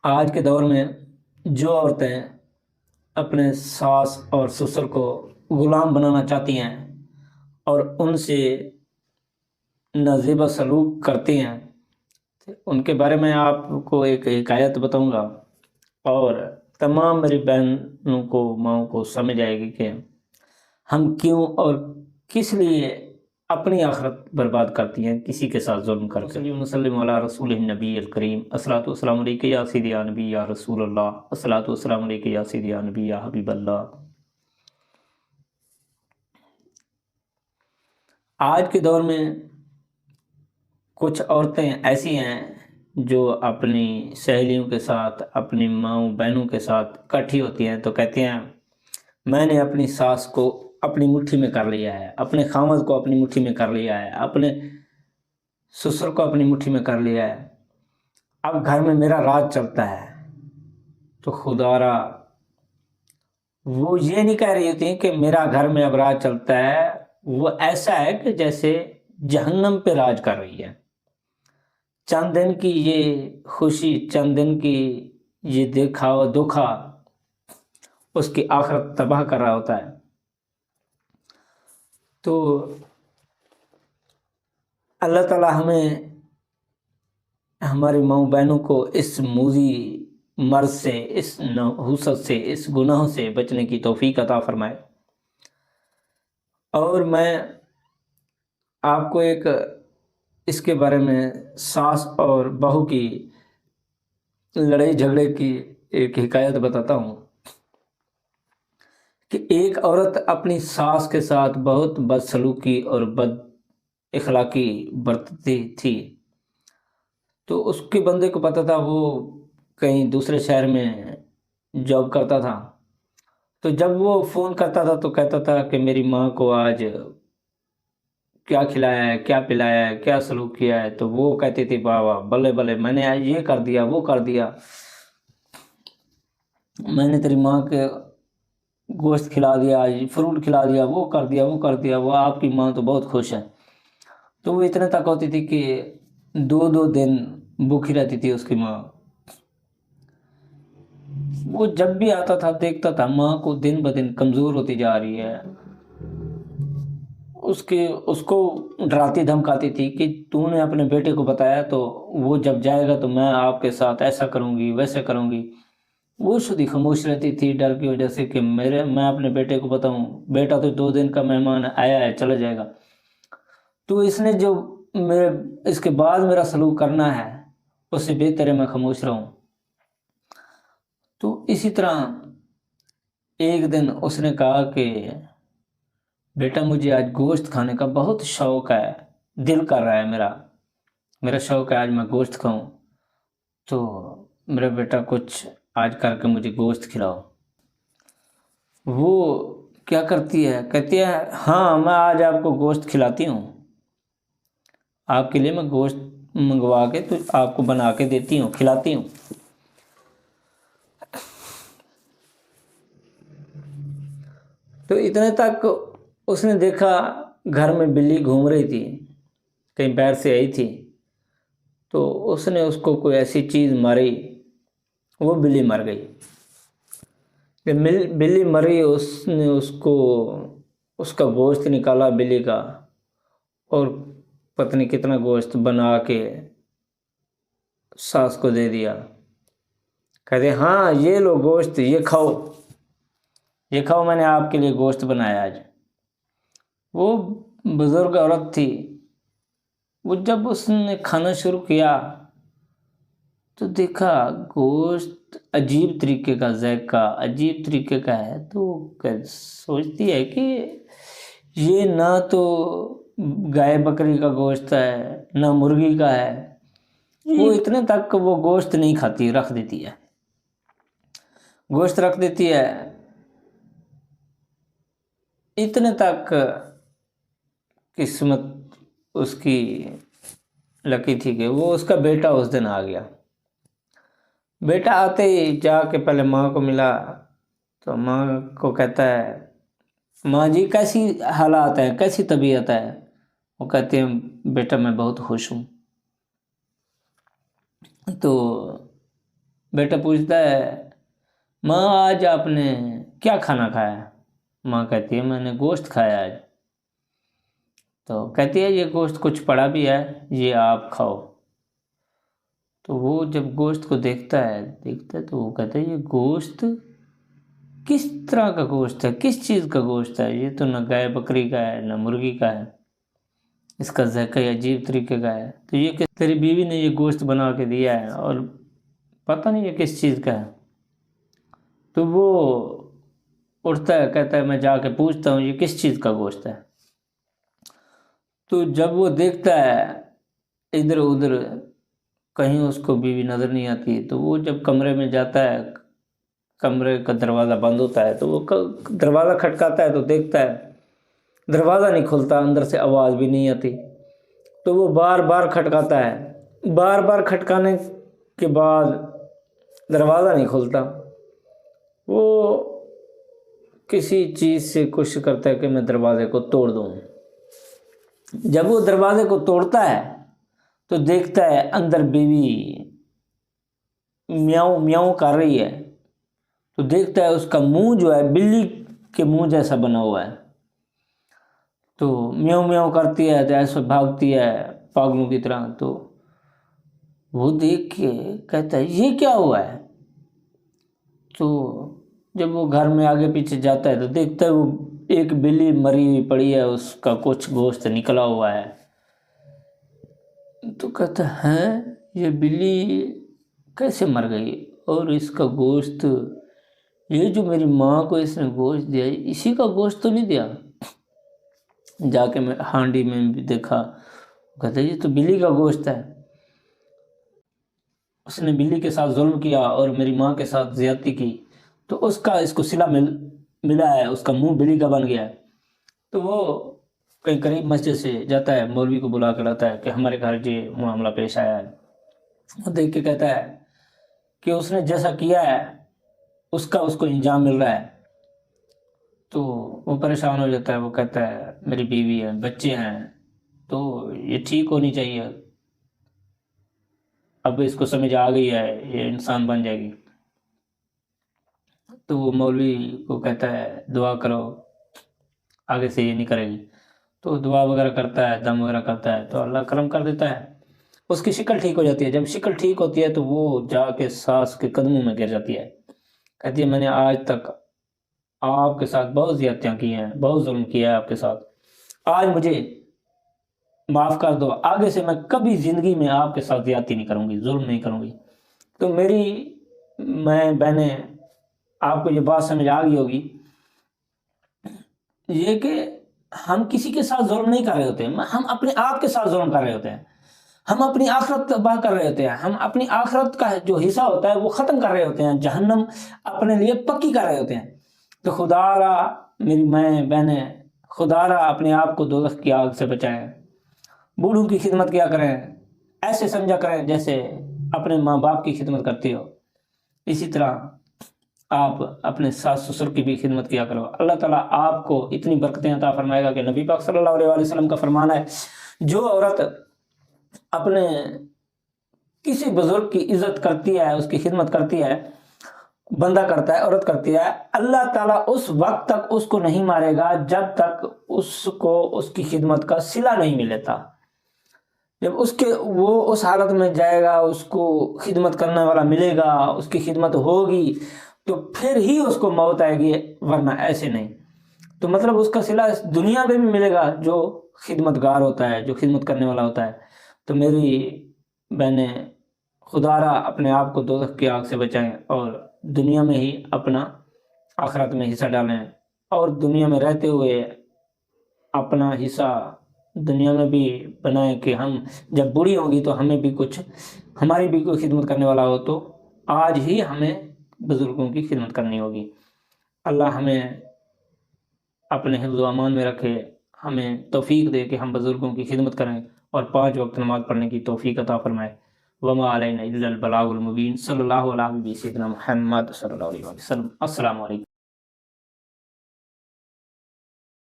آج کے دور میں جو عورتیں اپنے ساس اور سسر کو غلام بنانا چاہتی ہیں اور ان سے نازیبا سلوک کرتی ہیں، ان کے بارے میں آپ کو ایک حکایت بتاؤں گا، اور تمام میری بہنوں کو، ماؤں کو سمجھ آئے گی کہ ہم کیوں اور کس لیے اپنی آخرت برباد کرتی ہیں کسی کے ساتھ ظلم کر کے۔ وسلم علی رسول النبی الکریم، الصلاۃ والسلام علیک یا سیدی یا نبی یا رسول اللہ، الصلاۃ والسلام علیک یا سیدی یا نبی یا حبیب اللہ۔ آج کے دور میں کچھ عورتیں ایسی ہیں جو اپنی سہیلیوں کے ساتھ، اپنی ماؤں بہنوں کے ساتھ اکٹھی ہوتی ہیں تو کہتے ہیں میں نے اپنی ساس کو اپنی مٹھی میں کر لیا ہے، اپنے خامد کو اپنی مٹھی میں کر لیا ہے، اپنے سسر کو اپنی مٹھی میں کر لیا ہے، اب گھر میں میرا راج چلتا ہے۔ تو خدا را وہ یہ نہیں کہہ رہی ہوتی کہ میرا گھر میں اب راج چلتا ہے، وہ ایسا ہے کہ جیسے جہنم پہ راج کر رہی ہے۔ چند دن کی یہ خوشی، چند دن کی یہ دیکھا دکھا اس کی آخرت تباہ کر رہا ہوتا ہے۔ تو اللہ تعالی ہمیں، ہماری ماؤں بہنوں کو اس موذی مرض سے، اس نحوست سے، اس گناہ سے بچنے کی توفیق عطا فرمائے۔ اور میں آپ کو ایک اس کے بارے میں ساس اور بہو کی لڑائی جھگڑے کی ایک حکایت بتاتا ہوں کہ ایک عورت اپنی ساس کے ساتھ بہت بدسلوکی اور بد اخلاقی برتتی تھی۔ تو اس کے بندے کو پتہ تھا، وہ کہیں دوسرے شہر میں جاب کرتا تھا، تو جب وہ فون کرتا تھا تو کہتا تھا کہ میری ماں کو آج کیا کھلایا ہے، کیا پلایا ہے، کیا سلوک کیا ہے، تو وہ کہتی تھی واہ واہ، بلے بلے، میں نے آج یہ کر دیا، وہ کر دیا، میں نے تیری ماں کے گوشت کھلا دیا، آج فروٹ کھلا دیا، وہ کر دیا، وہ کر دیا، وہ آپ کی ماں تو بہت خوش ہے۔ تو وہ اتنے تک ہوتی تھی کہ 2 دن بھوکھی رہتی تھی اس کی ماں۔ وہ جب بھی آتا تھا دیکھتا تھا ماں کو دن بدن کمزور ہوتی جا رہی ہے، اس کو ڈراتی دھمکاتی تھی کہ تو نے اپنے بیٹے کو بتایا تو وہ جب جائے گا تو میں آپ کے ساتھ ایسا کروں گی، ویسے کروں گی۔ وہ شدی خاموش رہتی تھی ڈر کی وجہ سے کہ میں اپنے بیٹے کو بتاؤں، بیٹا تو 2 دن کا مہمان آیا ہے، چلا جائے گا، تو اس نے جو اس کے بعد میرا سلوک کرنا ہے اس سے بہتر ہے میں خاموش رہوں۔ تو اسی طرح ایک دن اس نے کہا کہ بیٹا مجھے آج گوشت کھانے کا بہت شوق ہے، دل کر رہا ہے، میرا شوق ہے آج میں گوشت کھاؤں، تو میرا بیٹا کچھ آج کر کے مجھے گوشت کھلاؤ۔ وہ کیا کرتی ہے، کہتی ہے ہاں میں آج آپ کو گوشت کھلاتی ہوں، آپ کے لیے میں گوشت منگوا کے تو آپ کو بنا کے دیتی ہوں، کھلاتی ہوں۔ تو اتنے تک اس نے دیکھا گھر میں بلی گھوم رہی تھی، کہیں باہر سے آئی تھی، تو اس نے اس کو کوئی ایسی چیز ماری، وہ بلی مر گئی۔ بلی مری، اس نے اس کا گوشت نکالا بلی کا، اور پتہ نہیں کتنا گوشت بنا کے ساس کو دے دیا، کہتے ہاں یہ لو گوشت، یہ کھاؤ، میں نے آپ کے لیے گوشت بنایا آج۔ وہ بزرگ عورت تھی، وہ جب اس نے کھانا شروع کیا تو دیکھا گوشت عجیب طریقے کا ذائقہ، عجیب طریقے کا ہے، تو سوچتی ہے کہ یہ نہ تو گائے بکری کا گوشت ہے نہ مرغی کا ہے۔ وہ اتنے تک وہ گوشت نہیں کھاتی، رکھ دیتی ہے، گوشت رکھ دیتی ہے۔ اتنے تک قسمت اس کی لکی تھی کہ وہ اس کا بیٹا اس دن آ گیا۔ بیٹا آتے ہی جا کے پہلے ماں کو ملا، تو ماں کو کہتا ہے ماں جی کیسی حالات ہیں، کیسی طبیعت ہے؟ وہ کہتے ہیں بیٹا میں بہت خوش ہوں۔ تو بیٹا پوچھتا ہے ماں آج آپ نے کیا کھانا کھایا؟ ماں کہتی ہے میں نے گوشت کھایا آج۔ تو کہتی ہے یہ گوشت کچھ پڑا بھی ہے، یہ آپ کھاؤ۔ تو وہ جب گوشت کو دیکھتا ہے تو وہ کہتا ہے یہ گوشت کس طرح کا گوشت ہے، کس چیز کا گوشت ہے؟ یہ تو نہ گائے بکری کا ہے نہ مرغی کا ہے، اس کا ذائقہ عجیب طریقے کا ہے۔ تو یہ کہ تیری بیوی نے یہ گوشت بنا کے دیا ہے اور پتہ نہیں یہ کس چیز کا ہے۔ تو وہ اٹھتا ہے، کہتا ہے میں جا کے پوچھتا ہوں یہ کس چیز کا گوشت ہے۔ تو جب وہ دیکھتا ہے ادھر ادھر کہیں اس کو بیوی نظر نہیں آتی، تو وہ جب کمرے میں جاتا ہے، کمرے کا دروازہ بند ہوتا ہے، تو وہ دروازہ کھٹکاتا ہے تو دیکھتا ہے دروازہ نہیں کھلتا، اندر سے آواز بھی نہیں آتی۔ تو وہ بار بار کھٹکاتا ہے، بار بار کھٹکانے کے بعد دروازہ نہیں کھلتا۔ وہ کسی چیز سے کوشش کرتا ہے کہ میں دروازے کو توڑ دوں۔ جب وہ دروازے کو توڑتا ہے تو دیکھتا ہے اندر بیوی میاؤں میاؤں کر رہی ہے۔ تو دیکھتا ہے اس کا منہ جو ہے بلی کے منہ جیسا بنا ہوا ہے، تو میاؤں میاؤں کرتی ہے تو ایسے بھاگتی ہے پاگلوں کی طرح۔ تو وہ دیکھ کے کہتا ہے یہ کیا ہوا ہے؟ تو جب وہ گھر میں آگے پیچھے جاتا ہے تو دیکھتا ہے وہ ایک بلی مری ہوئی پڑی ہے، اس کا کچھ گوشت نکلا ہوا ہے۔ تو کہتا ہے یہ بلی کیسے مر گئی اور اس کا گوشت، یہ جو میری ماں کو اس نے گوشت دیا اسی کا گوشت تو نہیں دیا؟ جا کے میں ہانڈی میں بھی دیکھا، کہتا ہے یہ تو بلی کا گوشت ہے، اس نے بلی کے ساتھ ظلم کیا اور میری ماں کے ساتھ زیادتی کی، تو اس کا اس کو صلہ ملا ہے، اس کا منہ بلی کا بن گیا ہے۔ تو وہ کہیں قریب مسجد سے جاتا ہے، مولوی کو بلا کے لاتا ہے کہ ہمارے گھر یہ معاملہ پیش آیا ہے۔ وہ دیکھ کے کہتا ہے کہ اس نے جیسا کیا ہے اس کا اس کو انجام مل رہا ہے۔ تو وہ پریشان ہو جاتا ہے، وہ کہتا ہے میری بیوی ہے، بچے ہیں، تو یہ ٹھیک ہونی چاہیے، اب اس کو سمجھ آ گئی ہے، یہ انسان بن جائے گی۔ تو وہ مولوی کو کہتا ہے دعا کرو آگے سے یہ نہیں کرے گی۔ تو دعا وغیرہ کرتا ہے، دم وغیرہ کرتا ہے، تو اللہ کرم کر دیتا ہے، اس کی شکل ٹھیک ہو جاتی ہے۔ جب شکل ٹھیک ہوتی ہے تو وہ جا کے ساس کے قدموں میں گر جاتی ہے، کہتی ہے میں نے آج تک آپ کے ساتھ بہت زیادتیاں کی ہیں، بہت ظلم کیا ہے آپ کے ساتھ، آج مجھے معاف کر دو، آگے سے میں کبھی زندگی میں آپ کے ساتھ زیادتی نہیں کروں گی، ظلم نہیں کروں گی۔ تو میری بہنیں آپ کو یہ بات سمجھ آ گئی ہوگی، یہ کہ ہم کسی کے ساتھ ظلم نہیں کر رہے ہوتے ہیں، ہم اپنے آپ کے ساتھ ظلم کر رہے ہوتے ہیں، ہم اپنی آخرت تباہ کر رہے ہوتے ہیں، ہم اپنی آخرت کا جو حصہ ہوتا ہے وہ ختم کر رہے ہوتے ہیں، جہنم اپنے لیے پکی کر رہے ہوتے ہیں۔ تو خدا را میری مائیں بہنیں، خدا را اپنے آپ کو دوزخ کی آگ سے بچائیں، بوڑھوں کی خدمت کیا کریں، ایسے سمجھا کریں جیسے اپنے ماں باپ کی خدمت کرتے ہو، اسی طرح آپ اپنے ساس سسر کی بھی خدمت کیا کرو۔ اللہ تعالیٰ آپ کو اتنی برکتیں عطا فرمائے گا کہ نبی پاک صلی اللہ علیہ وسلم کا فرمان ہے جو عورت اپنے کسی بزرگ کی عزت کرتی ہے، اس کی خدمت کرتی ہے، بندہ کرتا ہے، عورت کرتی ہے، اللہ تعالیٰ اس وقت تک اس کو نہیں مارے گا جب تک اس کو اس کی خدمت کا صلہ نہیں ملتا۔ جب وہ اس حالت میں جائے گا، اس کو خدمت کرنے والا ملے گا، اس کی خدمت ہوگی، تو پھر ہی اس کو موت آئے گی، ورنہ ایسے نہیں۔ تو مطلب اس کا صلہ اس دنیا میں بھی ملے گا جو خدمتگار ہوتا ہے، جو خدمت کرنے والا ہوتا ہے۔ تو میری بہنیں خدا را اپنے آپ کو دوزخ کی آگ سے بچائیں اور دنیا میں ہی اپنا آخرت میں حصہ ڈالیں، اور دنیا میں رہتے ہوئے اپنا حصہ دنیا میں بھی بنائیں کہ ہم جب بوڑھی ہوگی تو ہمیں بھی کچھ، ہماری بھی کوئی خدمت کرنے والا ہو، تو آج ہی ہمیں بزرگوں کی خدمت کرنی ہوگی۔ اللہ ہمیں اپنے حفظ و امان میں رکھے، ہمیں توفیق دے کہ ہم بزرگوں کی خدمت کریں اور 5 وقت نماز پڑھنے کی توفیق عطا فرمائے۔ وما علینا الا البلاغ المبین۔ صلی اللہ علیہ وسلم محمد صلی اللہ علیہ وسلم۔ السلام علیکم۔